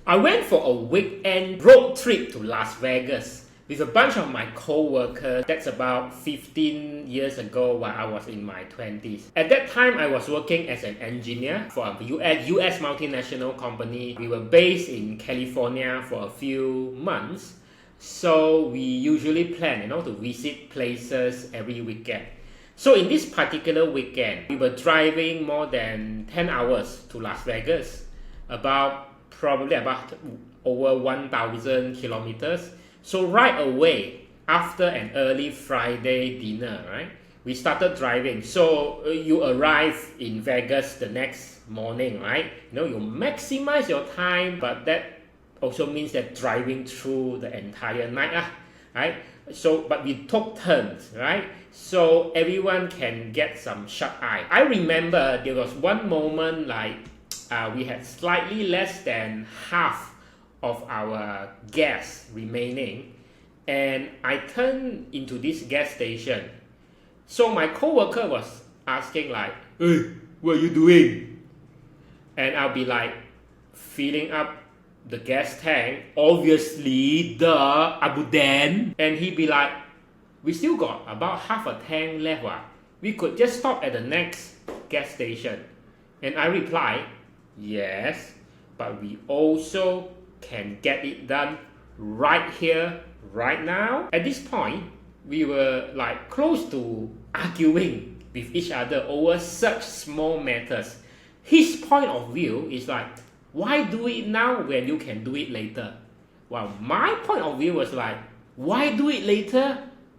I went for a weekend road trip to Las Vegas with a bunch of my co-workers. That's about 15 years ago while I was in my 20s. At that time, I was working as an engineer for a US multinational company. We were based in California for a few months. So we usually plan, to visit places every weekend. So in this particular weekend, we were driving more than 10 hours to Las Vegas, probably about over 1,000 kilometers. So right away, after an early Friday dinner, right, we started driving. So you arrive in Vegas the next morning, right? You maximize your time, but that also means that driving through the entire night, right? But we took turns, right? So everyone can get some shut-eye. I remember there was one moment we had slightly less than half of our gas remaining, and I turned into this gas station. So my co-worker was asking "Hey, what are you doing?" And I'll be filling up the gas tank, obviously the abuden, and he'd be like, "We still got about half a tank left. We could just stop at the next gas station." And I replied, "Yes, but we also can get it done right here, right now." At this point, we were close to arguing with each other over such small matters. His point of view is why do it now when you can do it later? Well, my point of view was why do it later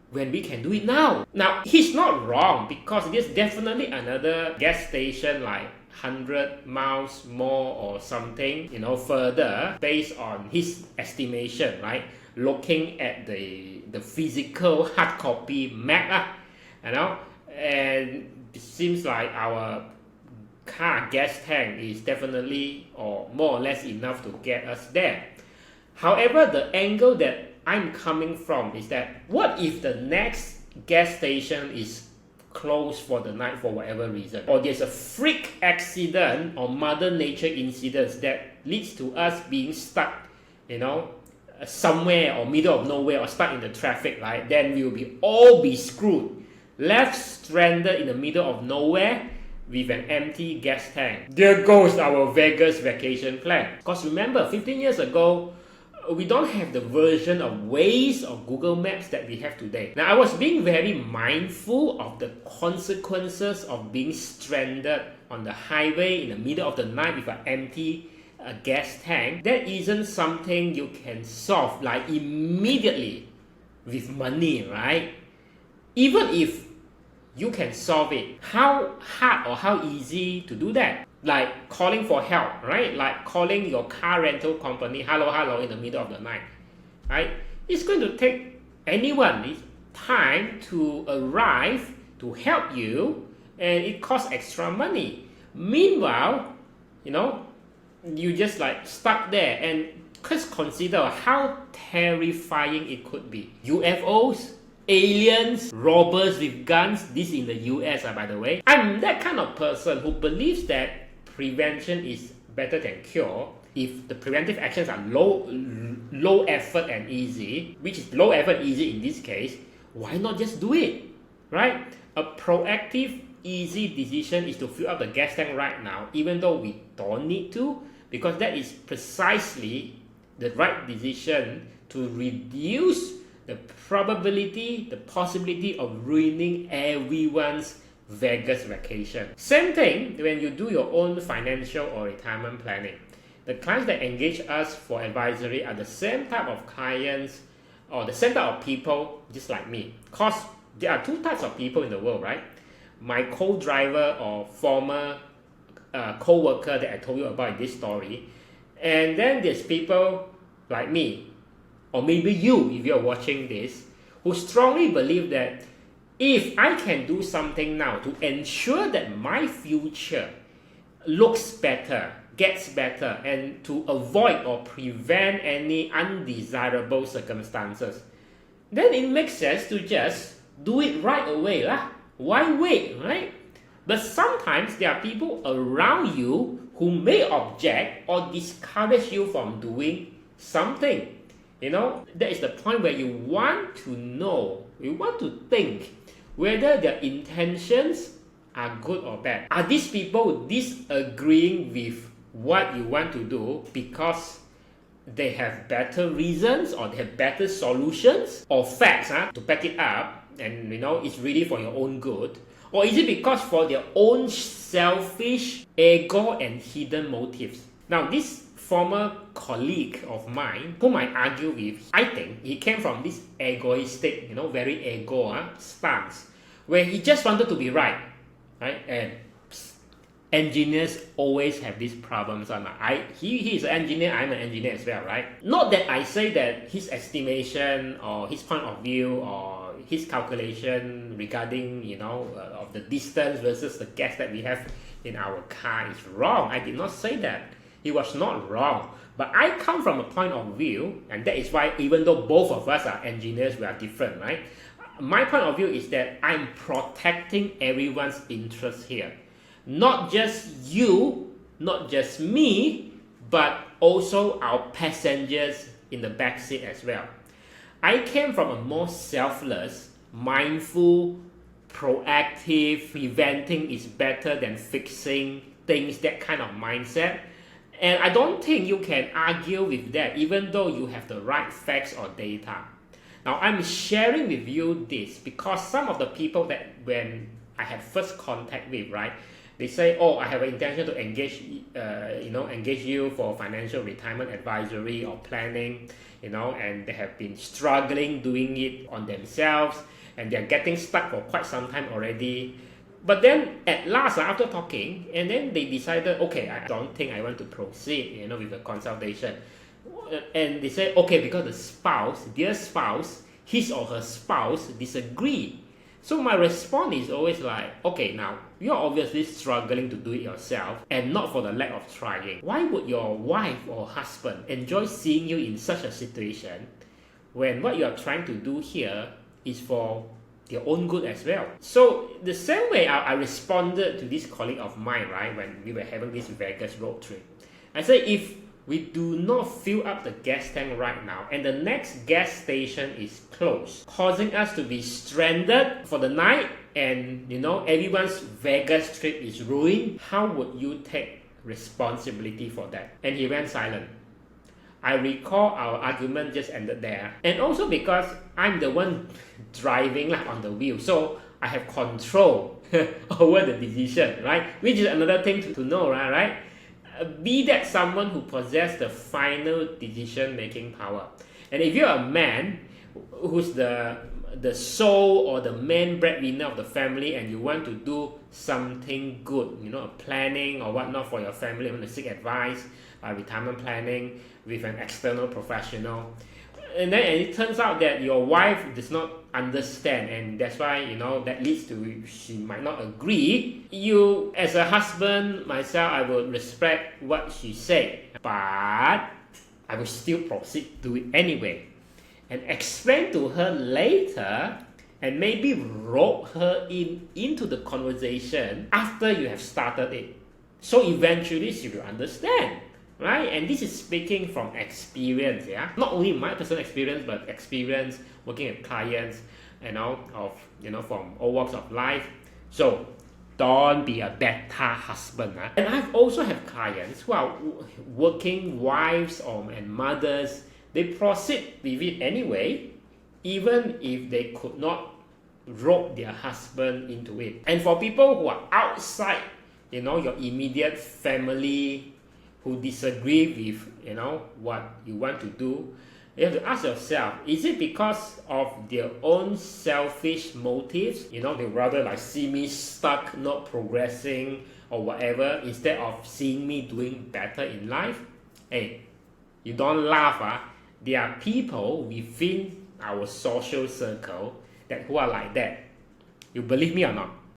when we can do it now? Now, he's not wrong, because there's definitely another gas station 100 miles more or something, further, based on his estimation, right? Looking at the physical hard copy map, and it seems like our car gas tank is definitely or more or less enough to get us there. However, the angle that I'm coming from is that what if the next gas station is closed for the night for whatever reason, or there's a freak accident or mother nature incidents that leads to us being stuck, somewhere or middle of nowhere or stuck in the traffic, right? Then we will all be screwed, left stranded in the middle of nowhere with an empty gas tank. There goes our Vegas vacation plan. Because remember, 15 years ago, we don't have the version of Waze or Google Maps that we have today. Now, I was being very mindful of the consequences of being stranded on the highway in the middle of the night with an empty gas tank. That isn't something you can solve immediately with money, right? Even if you can solve it, how hard or how easy to do that? Calling for help, right? Calling your car rental company, hello, in the middle of the night, right? It's going to take anyone time to arrive to help you, and it costs extra money. Meanwhile, you just stuck there, and just consider how terrifying it could be. UFOs, aliens, robbers with guns. This in the US, by the way. I'm that kind of person who believes that prevention is better than cure. If the preventive actions are low effort and easy, which is low effort easy in this case, why not just do it, right? A proactive, easy decision is to fill up the gas tank right now, even though we don't need to, because that is precisely the right decision to reduce the possibility of ruining everyone's Vegas vacation. Same thing when you do your own financial or retirement planning. The clients that engage us for advisory are the same type of clients or the same type of people just like me. Because there are two types of people in the world, right? My co-driver or former co-worker that I told you about in this story. And then there's people like me, or maybe you, if you're watching this, who strongly believe that if I can do something now to ensure that my future looks better, gets better, and to avoid or prevent any undesirable circumstances, then it makes sense to just do it right away. Why wait, right? But sometimes there are people around you who may object or discourage you from doing something. That is the point where you want to know, you want to think whether their intentions are good or bad. Are these people disagreeing with what you want to do because they have better reasons or they have better solutions or facts to back it up, and it's really for your own good? Or is it because for their own selfish ego and hidden motives? Now, this former colleague of mine whom I argue with, I think he came from this egoistic, very ego stance, where he just wanted to be right? And engineers always have these problems. He is an engineer, I'm an engineer as well, right? Not that I say that his estimation or his point of view or his calculation regarding, of the distance versus the gas that we have in our car is wrong. I did not say that. He was not wrong. But I come from a point of view, and that is why even though both of us are engineers, we are different, right? My point of view is that I'm protecting everyone's interest here. Not just you, not just me, but also our passengers in the back seat as well. I came from a more selfless, mindful, proactive, preventing is better than fixing things, that kind of mindset. And I don't think you can argue with that, even though you have the right facts or data. Now, I'm sharing with you this because some of the people that when I had first contact with, right, they say, oh, I have an intention to engage you for financial retirement advisory or planning, and they have been struggling doing it on themselves, and they're getting stuck for quite some time already. But then at last, after talking, and then they decided, okay, I don't think I want to proceed, with the consultation. And they say, okay, because their spouse, his or her spouse disagree. So my response is always like, okay, now, you're obviously struggling to do it yourself and not for the lack of trying. Why would your wife or husband enjoy seeing you in such a situation when what you are trying to do here is for their own good as well? So the same way I responded to this colleague of mine, right, when we were having this Vegas road trip. I said, if we do not fill up the gas tank right now and the next gas station is closed, causing us to be stranded for the night, and everyone's Vegas trip is ruined, how would you take responsibility for that? And he went silent. I recall our argument just ended there. And also because I'm the one driving on the wheel, so I have control over the decision, right? Which is another thing to know, right? Be that someone who possesses the final decision-making power. And if you're a man who's the soul or the main breadwinner of the family, and you want to do something good, planning or whatnot for your family, you want to seek advice, retirement planning with an external professional, and it turns out that your wife does not understand, and that's why that leads to she might not agree. You, as a husband, myself, I would respect what she said, but I will still proceed to do it anyway, and explain to her later, and maybe rope her into the conversation after you have started it, so eventually she will understand. Right? And this is speaking from experience, yeah? Not only my personal experience, but experience working with clients, from all walks of life. So, don't be a beta husband. And I've also have clients who are working wives and mothers. They proceed with it anyway, even if they could not rope their husband into it. And for people who are outside, your immediate family, who disagree with what you want to do, you have to ask yourself, is it because of their own selfish motives? They rather see me stuck, not progressing or whatever, instead of seeing me doing better in life? Hey, you don't laugh. There are people within our social circle who are like that. You believe me or not?